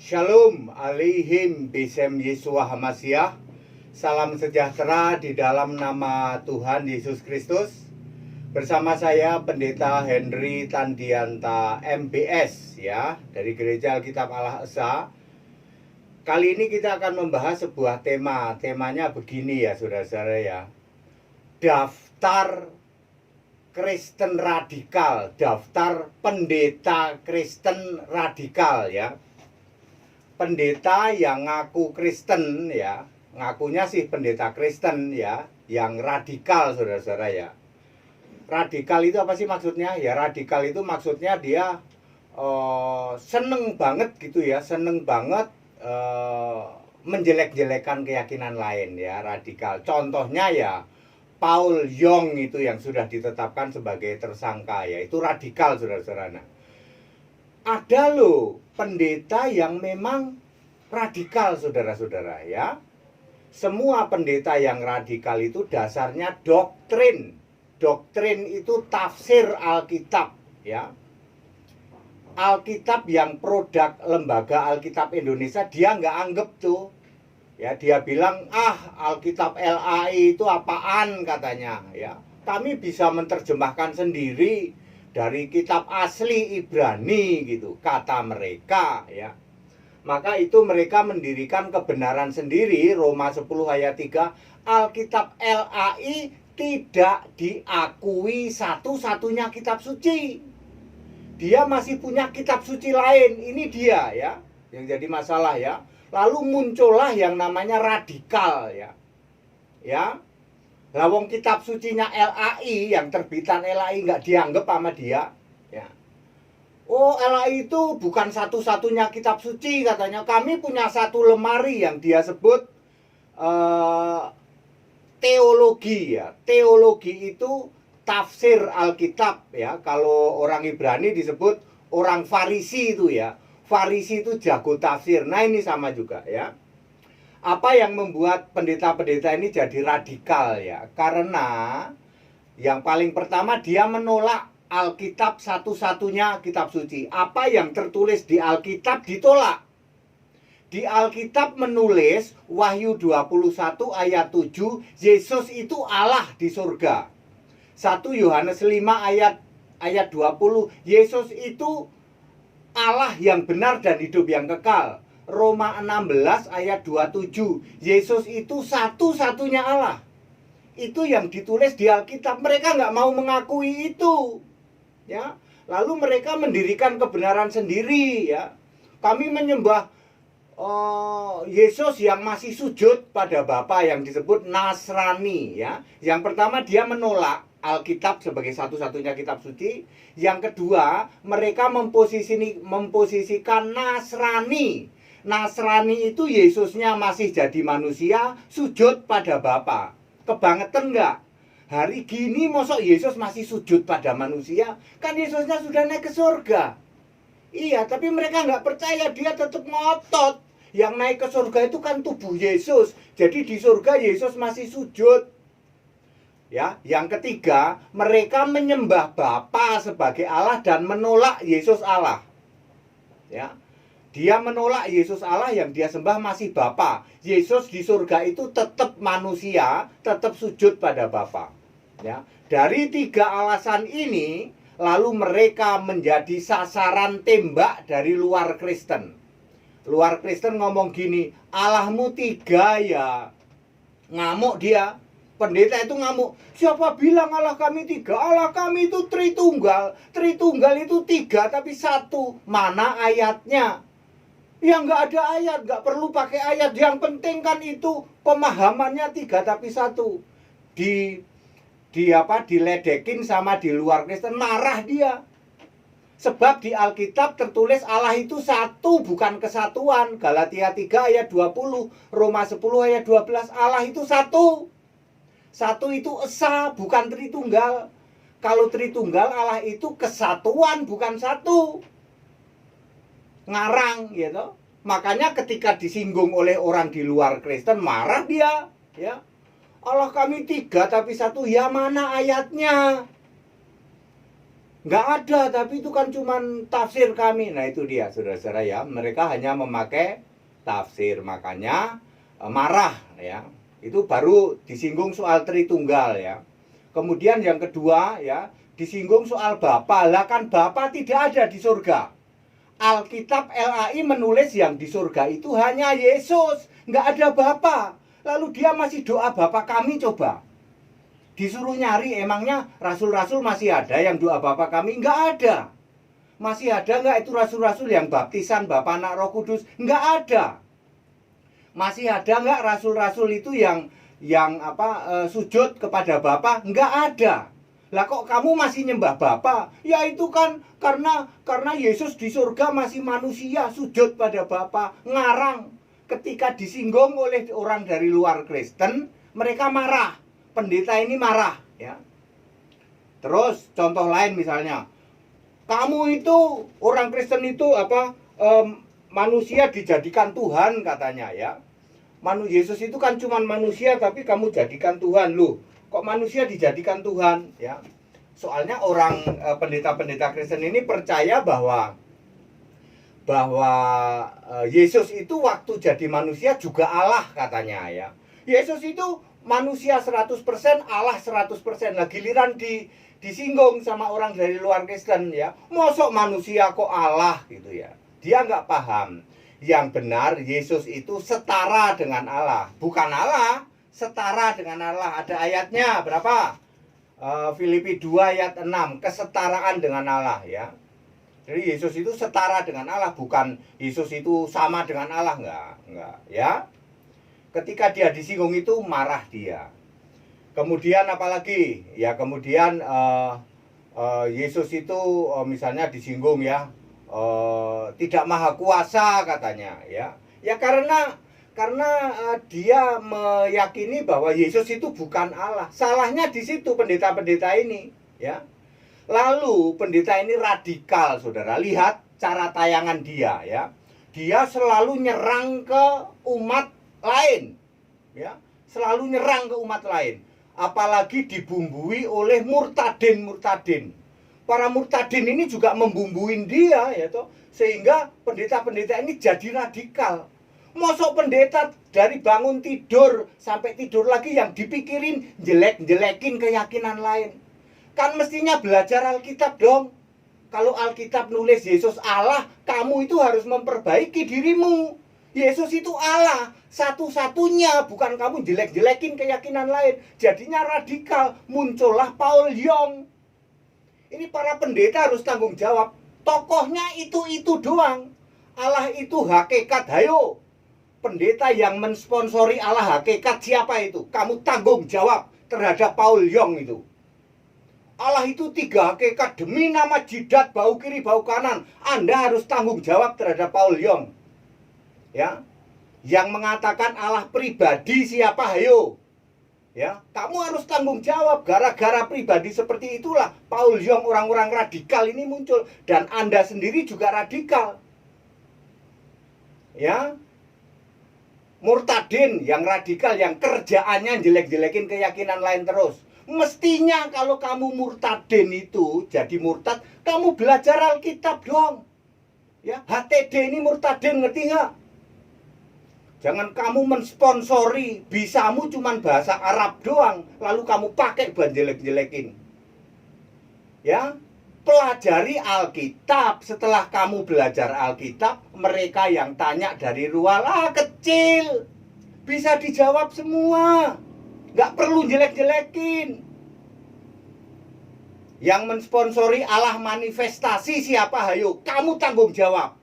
Shalom alaihim bisem Yeshua Hamasyah. Salam sejahtera di dalam nama Tuhan Yesus Kristus. Bersama saya Pendeta Henry Tandianta MBS ya, dari Gereja Alkitab Allah Esa. Kali ini kita akan membahas sebuah tema. Temanya begini ya saudara-saudara ya. Daftar Kristen radikal, daftar pendeta Kristen radikal ya. Pendeta yang ngaku Kristen ya, ngakunya sih pendeta Kristen ya, yang radikal saudara-saudara ya. Radikal itu apa sih maksudnya? Ya radikal itu maksudnya dia seneng banget gitu ya, seneng banget menjelek-jelekan keyakinan lain ya, radikal. Contohnya ya Paul Yong itu yang sudah ditetapkan sebagai tersangka ya, itu radikal saudara-saudara. Ada loh pendeta yang memang radikal saudara-saudara ya. Semua pendeta yang radikal itu dasarnya doktrin. Doktrin itu tafsir Alkitab ya. Alkitab yang produk lembaga Alkitab Indonesia dia nggak anggap tuh. Ya, dia bilang, Alkitab LAI itu apaan katanya ya. Kami bisa menerjemahkan sendiri dari kitab asli Ibrani gitu, kata mereka ya. Maka itu mereka mendirikan kebenaran sendiri. Roma 10 ayat 3, Alkitab LAI tidak diakui satu-satunya kitab suci. Dia masih punya kitab suci lain. Ini dia ya, yang jadi masalah ya. Lalu muncullah yang namanya radikal ya. Ya. Lah wong kitab sucinya LAI, yang terbitan LAI nggak dianggap sama dia ya. Oh, LAI itu bukan satu-satunya kitab suci katanya. Kami punya satu lemari yang dia sebut teologi ya. Teologi itu tafsir Alkitab ya. Kalau orang Ibrani disebut orang Farisi itu ya. Farisi itu jago tafsir. Nah ini sama juga ya. Apa yang membuat pendeta-pendeta ini jadi radikal ya? Karena yang paling pertama dia menolak Alkitab satu-satunya kitab suci. Apa yang tertulis di Alkitab ditolak. Di Alkitab menulis Wahyu 21 ayat 7, Yesus itu Allah di surga. 1 Yohanes 5 ayat 20, Yesus itu Allah yang benar dan hidup yang kekal. Roma 16 ayat 27, Yesus itu satu-satunya Allah. Itu yang ditulis di Alkitab. Mereka nggak mau mengakui itu ya. Lalu mereka mendirikan kebenaran sendiri ya. Kami menyembah Yesus yang masih sujud pada Bapa, yang disebut Nasrani ya. Yang pertama dia menolak Alkitab sebagai satu-satunya kitab suci. Yang kedua, mereka memposisikan Nasrani. Nasrani itu Yesusnya masih jadi manusia, sujud pada Bapa. Kebangetan enggak? Hari gini mosok Yesus masih sujud pada manusia? Kan Yesusnya sudah naik ke surga. Iya, tapi mereka nggak percaya, dia tetap ngotot. Yang naik ke surga itu kan tubuh Yesus. Jadi di surga Yesus masih sujud. Ya, yang ketiga, mereka menyembah Bapa sebagai Allah dan menolak Yesus Allah. Ya. Dia menolak Yesus Allah, yang dia sembah masih Bapa. Yesus di surga itu tetap manusia, tetap sujud pada Bapa. Ya. Dari tiga alasan ini, lalu mereka menjadi sasaran tembak dari luar Kristen. Luar Kristen ngomong gini, Allahmu tiga ya. Ngamuk dia. Pendeta itu ngamuk, siapa bilang Allah kami tiga? Allah kami itu Tritunggal. Tritunggal itu tiga tapi satu. Mana ayatnya? Ya nggak ada ayat, nggak perlu pakai ayat. Yang penting kan itu pemahamannya tiga tapi satu. Diledekin sama di luar Kristen, marah dia. Sebab di Alkitab tertulis Allah itu satu, bukan kesatuan. Galatia 3 ayat 20, Roma 10 ayat 12, Allah itu satu. Satu itu esa, bukan Tritunggal. Kalau Tritunggal, Allah itu kesatuan, bukan satu. Ngarang gitu. Makanya ketika disinggung oleh orang di luar Kristen, marah dia ya. Allah kami tiga tapi satu, ya mana ayatnya? Nggak ada, tapi itu kan cuman tafsir kami. Nah itu dia saudara-saudara ya, mereka hanya memakai tafsir, makanya marah ya. Itu baru disinggung soal Tritunggal ya. Kemudian yang kedua ya, disinggung soal Bapa. Lah kan Bapa tidak ada di surga. Alkitab LAI menulis yang di surga itu hanya Yesus, nggak ada Bapa. Lalu dia masih doa Bapa kami coba. Disuruh nyari, emangnya rasul-rasul masih ada yang doa Bapa kami? Nggak ada. Masih ada nggak itu rasul-rasul yang baptisan Bapa Anak Roh Kudus? Nggak ada. Masih ada nggak rasul-rasul itu yang sujud kepada Bapa? Nggak ada. Lah kok kamu masih nyembah Bapa? Ya itu kan karena Yesus di surga masih manusia, sujud pada Bapa, ngarang. Ketika disinggung oleh orang dari luar Kristen, mereka marah. Pendeta ini marah ya. Terus contoh lain misalnya, kamu itu orang Kristen itu manusia dijadikan Tuhan katanya ya. Yesus itu kan cuma manusia tapi kamu jadikan Tuhan. Loh, kok manusia dijadikan Tuhan ya? Soalnya orang pendeta-pendeta Kristen ini percaya bahwa Yesus itu waktu jadi manusia juga Allah katanya ya. Yesus itu manusia 100%, Allah 100%. Nah giliran disinggung sama orang dari luar Kristen ya, mosok manusia kok Allah gitu ya. Dia nggak paham. Yang benar Yesus itu setara dengan Allah. Bukan Allah, setara dengan Allah. Ada ayatnya berapa? Filipi 2 ayat 6, kesetaraan dengan Allah ya. Jadi Yesus itu setara dengan Allah, bukan Yesus itu sama dengan Allah, enggak ya. Ketika dia disinggung itu marah dia. Kemudian apalagi? Ya kemudian Yesus itu misalnya disinggung ya, tidak maha kuasa katanya ya. Ya karena dia meyakini bahwa Yesus itu bukan Allah. Salahnya di situ pendeta-pendeta ini ya. Lalu pendeta ini radikal, saudara. Lihat cara tayangan dia ya. Dia selalu nyerang ke umat lain ya, selalu nyerang ke umat lain, apalagi dibumbui oleh murtadin. Para murtadin ini juga membumbuin dia ya toh, sehingga pendeta-pendeta ini jadi radikal. Mosok pendeta dari bangun tidur sampai tidur lagi yang dipikirin jelek-jelekin keyakinan lain. Kan mestinya belajar Alkitab dong. Kalau Alkitab nulis Yesus Allah, kamu itu harus memperbaiki dirimu. Yesus itu Allah satu-satunya, bukan kamu jelek-jelekin keyakinan lain. Jadinya radikal, muncullah Paul Yong. Ini para pendeta harus tanggung jawab. Tokohnya itu doang. Allah itu hakikat, hayo. Pendeta yang mensponsori Allah hakikat siapa itu? Kamu tanggung jawab terhadap Paul Yong itu. Allah itu 3 hakikat, demi nama jidat bau kiri bau kanan. Anda harus tanggung jawab terhadap Paul Yong. Ya, yang mengatakan Allah pribadi siapa, hayo ya, kamu harus tanggung jawab. Gara-gara pribadi seperti itulah Paul Yong, orang-orang radikal ini muncul. Dan Anda sendiri juga radikal ya. Murtadin yang radikal, yang kerjaannya jelek-jelekin keyakinan lain terus. Mestinya kalau kamu murtadin itu jadi murtad, kamu belajar Alkitab dong ya. HTD ini murtadin, ngerti nggak? Jangan kamu mensponsori, bisamu cuman bahasa Arab doang, lalu kamu pakai buat jelek-jelekin. Ya, pelajari Alkitab. Setelah kamu belajar Alkitab, mereka yang tanya dari luar, kecil, bisa dijawab semua, nggak perlu jelek-jelekin. Yang mensponsori Allah manifestasi siapa, hayo, kamu tanggung jawab.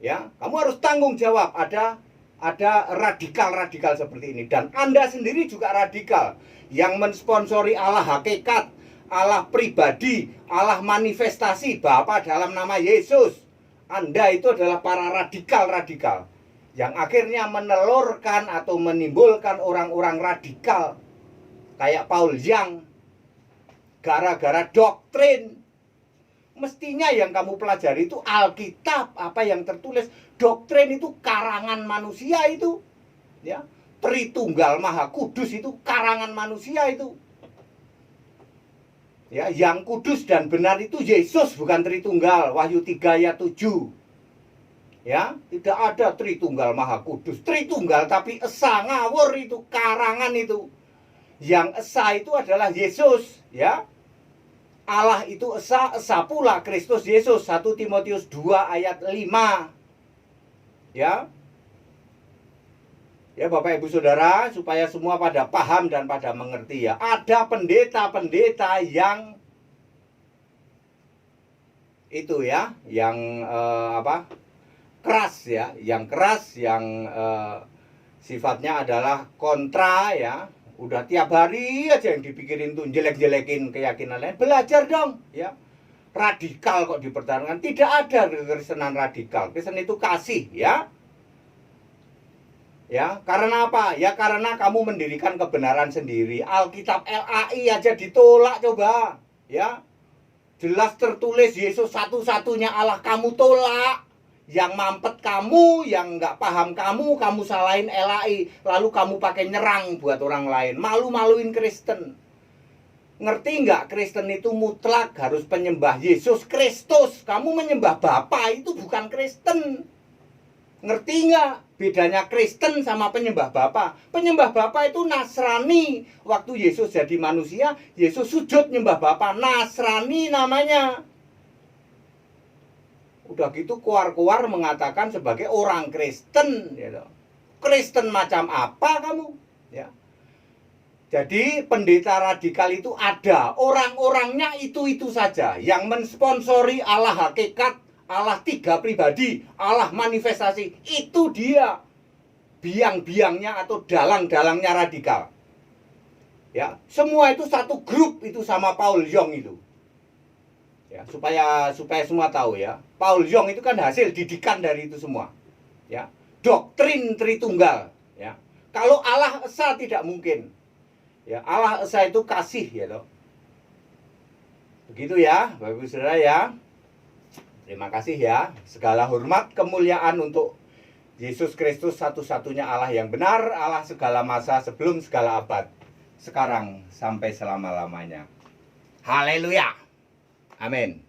Ya, kamu harus tanggung jawab. Ada radikal-radikal seperti ini. Dan Anda sendiri juga radikal, yang mensponsori Allah hakikat, Allah pribadi, Allah manifestasi, Bapa dalam nama Yesus. Anda itu adalah para radikal-radikal yang akhirnya menelurkan atau menimbulkan orang-orang radikal kayak Paul Young gara-gara doktrin. Mestinya yang kamu pelajari itu Alkitab, apa yang tertulis. Doktrin itu karangan manusia itu ya. Tritunggal Maha Kudus itu karangan manusia itu. Ya, yang kudus dan benar itu Yesus, bukan Tritunggal. Wahyu 3 ayat 7. Ya, tidak ada Tritunggal Maha Kudus. Tritunggal tapi esa, ngawur itu, karangan itu. Yang esa itu adalah Yesus, ya. Allah itu esa, esa pula Kristus Yesus. 1 Timotius 2 ayat 5. Ya. Ya Bapak Ibu Saudara, supaya semua pada paham dan pada mengerti ya. Ada pendeta-pendeta yang itu ya, yang keras ya, yang keras, yang sifatnya adalah kontra ya. Udah tiap hari aja yang dipikirin tuh jelek-jelekin keyakinan lain. Belajar dong ya. Radikal kok dipertahankan. Tidak ada kekristenan radikal. Kristen itu kasih ya. Ya, karena apa? Ya karena kamu mendirikan kebenaran sendiri. Alkitab LAI aja ditolak coba. Ya. Jelas tertulis Yesus satu-satunya Allah, kamu tolak. Yang mampet kamu, yang nggak paham kamu salahin LAI. Lalu kamu pakai nyerang buat orang lain. Malu-maluin Kristen. Ngerti nggak? Kristen itu mutlak harus penyembah Yesus Kristus. Kamu menyembah Bapa itu bukan Kristen. Ngerti nggak bedanya Kristen sama penyembah Bapa? Penyembah Bapa itu Nasrani. Waktu Yesus jadi manusia, Yesus sujud nyembah Bapa. Nasrani namanya. Udah gitu keluar-keluar mengatakan sebagai orang Kristen. Gitu. Kristen macam apa kamu? Ya. Jadi pendeta radikal itu ada. Orang-orangnya itu-itu saja. Yang mensponsori Allah hakikat, Allah 3 pribadi, Allah manifestasi, itu dia biang-biangnya atau dalang-dalangnya radikal. Ya, semua itu satu grup itu sama Paul Yong itu. Ya, supaya semua tahu ya. Paul Yong itu kan hasil didikan dari itu semua. Ya, doktrin Tritunggal, ya. Kalau Allah Esa tidak mungkin. Ya, Allah Esa itu kasih ya loh. Begitu ya, Bapak Ibu Saudara ya. Terima kasih ya. Segala hormat kemuliaan untuk Yesus Kristus, satu-satunya Allah yang benar, Allah segala masa sebelum segala abad, sekarang sampai selama-lamanya. Haleluya. Amin.